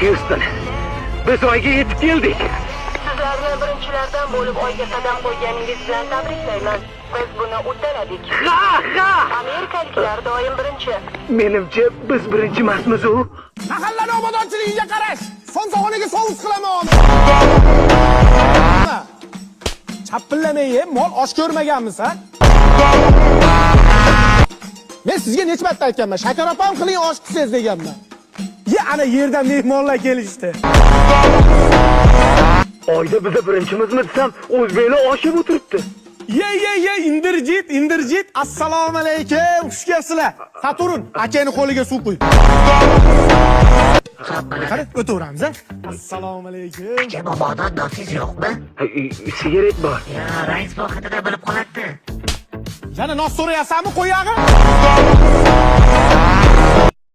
Houston, biz oyga yetib keldik. Sizlarni birinchilardan bo'lib oyga qadam qo'yganingiz bilan tabriklayman. Biz buni uddaladik. Ha! Amerikaliklar doim birinchi. Menimcha biz birinchi emasmiz-u. Mahallani obodonchiligiga qarash. Somsaxonaga sovus qilaman. Chapillamay ye, mol osh ko'rmaganmisan? Men sizga necha marta aytganman, Shakar opam qiling osh qilsangiz deganman. Ye, ana yerdan mehmonlar kelishdi. Oyda biz birinchimizmi desam, o'zbeklar oshib o'tiribdi. Ye, indirjit. Assalomu alaykum. Xush kelibsizlar. Saturn, akani qo'liga suv qo'y. Qani, o'taveramiz, a? Assalomu alaykum. Bobodan do'stingiz yo'qmi? Sigaret bor. Ya, rais bu haqida bilib qoladi. Yana nos so'rayapsanmi, qo'yag'i?